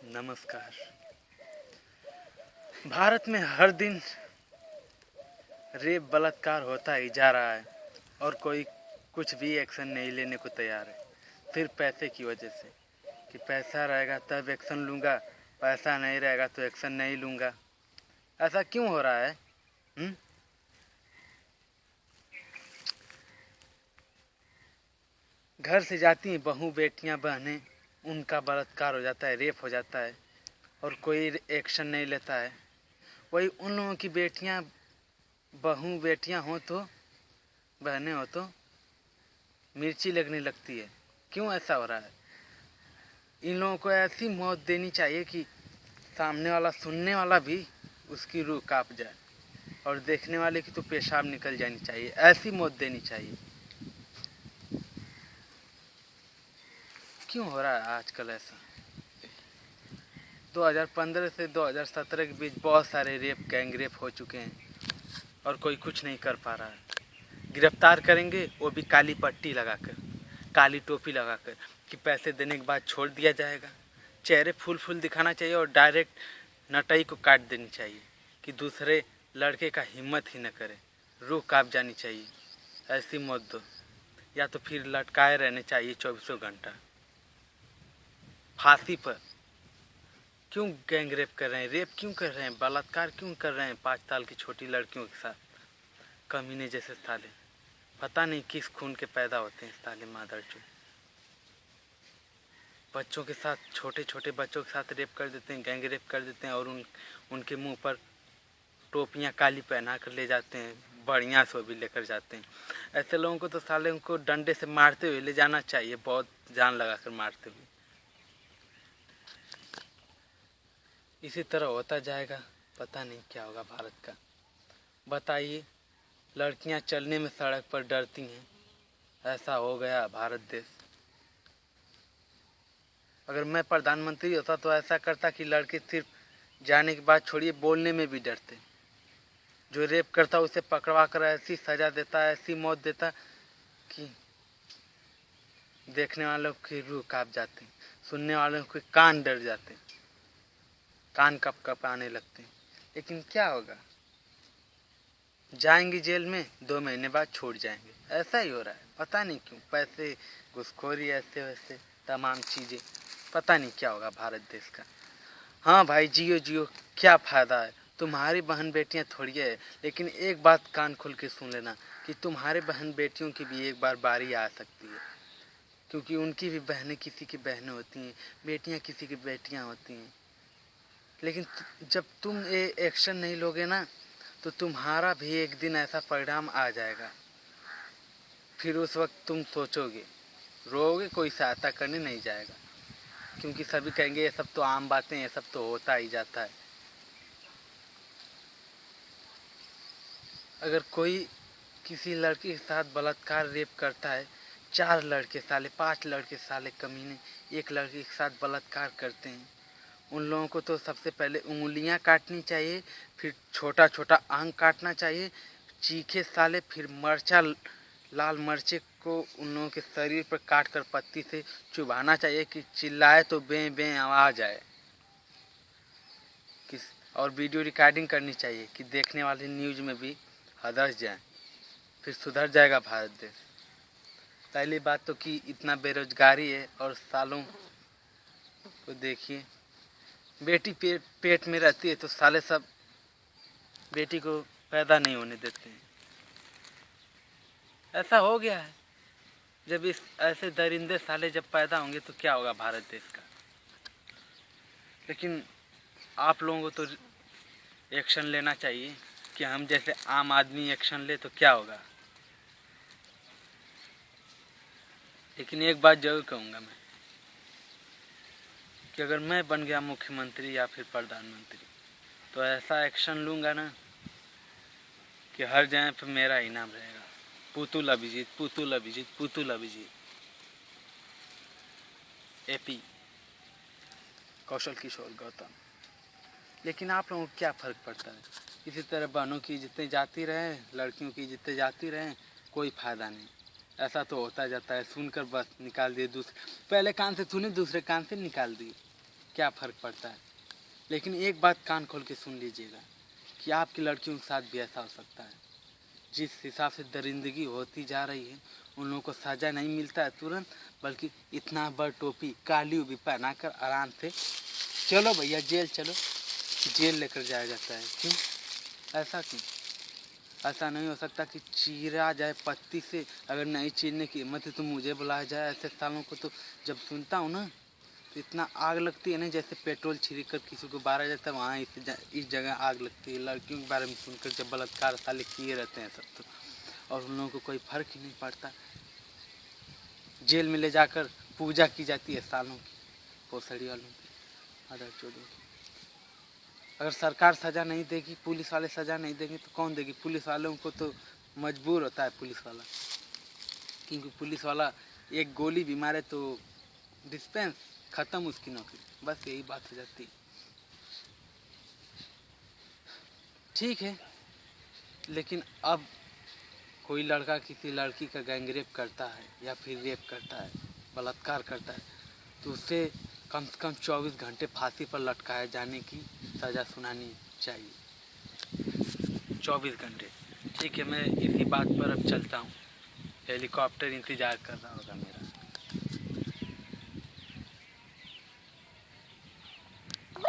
नमस्कार। भारत में हर दिन रेप बलात्कार होता ही जा रहा है और कोई कुछ भी एक्शन नहीं लेने को तैयार है, सिर्फ पैसे की वजह से कि पैसा रहेगा तब एक्शन लूँगा, पैसा नहीं रहेगा तो एक्शन नहीं लूँगा। ऐसा क्यों हो रहा है? घर से जाती हैं बहू, बेटियां, बहनें, उनका बलात्कार हो जाता है, रेप हो जाता है और कोई एक्शन नहीं लेता है। वही उन लोगों की बेटियां, बहू बेटियां हो तो, बहनें हो तो मिर्ची लगने लगती है। क्यों ऐसा हो रहा है? इन लोगों को ऐसी मौत देनी चाहिए कि सामने वाला, सुनने वाला भी उसकी रूह कांप जाए और देखने वाले की तो पेशाब निकल जानी चाहिए। ऐसी मौत देनी चाहिए। क्यों हो रहा है आजकल ऐसा? 2015 से 2017 के बीच बहुत सारे रेप, गैंग रेप हो चुके हैं और कोई कुछ नहीं कर पा रहा है। गिरफ्तार करेंगे वो भी काली पट्टी लगाकर, काली टोपी लगाकर कि पैसे देने के बाद छोड़ दिया जाएगा। चेहरे फूल फूल दिखाना चाहिए और डायरेक्ट नटाई को काट देनी चाहिए कि दूसरे लड़के का हिम्मत ही न करे, रूह कांप जानी चाहिए। ऐसी मौत दो, या तो फिर लटकाए रहने चाहिए 24 घंटा फांसी पर। क्यों गैंग रेप कर रहे हैं, रेप क्यों कर रहे हैं, बलात्कार क्यों कर रहे हैं 5 साल की छोटी लड़कियों के साथ? कमीने जैसे साले, पता नहीं किस खून के पैदा होते हैं साले मादरचोद। बच्चों के साथ, छोटे छोटे बच्चों के साथ रेप कर देते हैं, गैंग रेप कर देते हैं और उनके मुंह पर टोपियां काली पहना कर ले जाते हैं, बढ़िया से भी लेकर जाते हैं। ऐसे लोगों को तो साले उनको डंडे से मारते हुए ले जाना चाहिए, बहुत जान लगा कर मारते हुए। इसी तरह होता जाएगा, पता नहीं क्या होगा भारत का। बताइए, लड़कियां चलने में सड़क पर डरती हैं, ऐसा हो गया भारत देश। अगर मैं प्रधानमंत्री होता तो ऐसा करता कि लड़के सिर्फ जाने के बाद छोड़िए, बोलने में भी डरते। जो रेप करता उसे पकड़वा कर ऐसी सजा देता, ऐसी मौत देता कि देखने वालों की रूह कांप जाती, सुनने वालों के कान डर जाते, कान कप कप आने लगते। लेकिन क्या होगा? जाएंगे जेल में, 2 महीने बाद छोड़ जाएंगे। ऐसा ही हो रहा है, पता नहीं क्यों। पैसे, घुसखोरी, ऐसे वैसे तमाम चीज़ें, पता नहीं क्या होगा भारत देश का। हाँ भाई, जियो जियो, क्या फ़ायदा है? तुम्हारी बहन बेटियां थोड़ी है, लेकिन एक बात कान खोल के सुन लेना कि तुम्हारे बहन बेटियों की भी एक बार बारी आ सकती है, क्योंकि उनकी भी बहनें किसी की बहनें होती हैं, बेटियां किसी की बेटियां होती हैं। लेकिन जब तुम ये एक्शन नहीं लोगे ना, तो तुम्हारा भी एक दिन ऐसा परिणाम आ जाएगा। फिर उस वक्त तुम सोचोगे, रोओगे, कोई सहायता करने नहीं जाएगा, क्योंकि सभी कहेंगे ये सब तो आम बातें, ये सब तो होता ही जाता है। अगर कोई किसी लड़की के साथ बलात्कार, रेप करता है, 4 लड़के साले, 5 लड़के साले कमीने एक लड़की के साथ बलात्कार करते हैं, उन लोगों को तो सबसे पहले उंगलियां काटनी चाहिए, फिर छोटा छोटा अंग काटना चाहिए, चीखे साले, फिर मर्चा, लाल मर्चे को उन लोगों के शरीर पर काट कर पत्ती से चुभाना चाहिए कि चिल्लाए तो बें बें आवाज आए। और वीडियो रिकॉर्डिंग करनी चाहिए कि देखने वाले न्यूज़ में भी हदस जाए, फिर सुधर जाएगा भारत देश। पहली बात तो कि इतना बेरोजगारी है और सालों को देखिए, बेटी पेट में रहती है तो साले सब बेटी को पैदा नहीं होने देते हैं। ऐसा हो गया है। जब इस ऐसे दरिंदे साले जब पैदा होंगे तो क्या होगा भारत देश का? लेकिन आप लोगों को तो एक्शन लेना चाहिए कि हम जैसे आम आदमी एक्शन ले तो क्या होगा। लेकिन एक बात जरूर कहूँगा मैं कि अगर मैं बन गया मुख्यमंत्री या फिर प्रधानमंत्री, तो ऐसा एक्शन लूँगा ना कि हर जगह पर मेरा इनाम रहेगा, पुतुल अभिजीत, पुतुल अभिजीत, पुतुल अभिजीत। एपी कौशल किशोर गौतम। लेकिन आप लोगों को क्या फ़र्क पड़ता है? इसी तरह बहनों की इज्जतें जाती रहें, लड़कियों की इज्जतें जाती रहें, कोई फ़ायदा नहीं। ऐसा तो होता जाता है, सुनकर बस निकाल दिए, दूसरे पहले कान से सुनी, दूसरे कान से निकाल दी। क्या फ़र्क पड़ता है। लेकिन एक बात कान खोल के सुन लीजिएगा कि आपकी लड़कियों के साथ भी ऐसा हो सकता है। जिस हिसाब से दरिंदगी होती जा रही है, उन लोगों को सज़ा नहीं मिलता है तुरंत, बल्कि इतना बड़ टोपी काली भी पहना कर आराम से चलो भैया जेल चलो, जेल लेकर जाया जाता है। क्यों? ऐसा क्यों? ऐसा नहीं हो सकता कि चीरा जाए पत्ती से, अगर नहीं चीरने की हिम्मत है तो मुझे बुलाया जाए। ऐसे सालों को तो जब सुनता हूँ ना तो इतना आग लगती है ना, जैसे पेट्रोल छिड़क कर किसी को बारा जाता है वहाँ इस जगह आग लगती है। लड़कियों के बारे में सुनकर जब बलात्कार साले किए रहते हैं सब तो, और उन लोगों को कोई फर्क ही नहीं पड़ता। जेल में ले जाकर पूजा की जाती है सालों की पोसड़ी वालों की, अदर चोरों की। अगर सरकार सज़ा नहीं देगी, पुलिस वाले सज़ा नहीं देंगे तो कौन देगी? पुलिस वालों को तो मजबूर होता है पुलिस वाला, क्योंकि पुलिस वाला एक गोली भी मारे तो डिस्पेंस ख़त्म उसकी नौकरी। बस यही बात हो जाती है। ठीक है, लेकिन अब कोई लड़का किसी लड़की का गैंगरेप करता है या फिर रेप करता है, बलात्कार करता है, तो उसे कम से कम 24 घंटे फांसी पर लटकाए जाने की सज़ा सुनानी चाहिए। 24 घंटे। ठीक है, मैं इसी बात पर अब चलता हूँ। हेलीकॉप्टर इंतज़ार कर रहा होगा।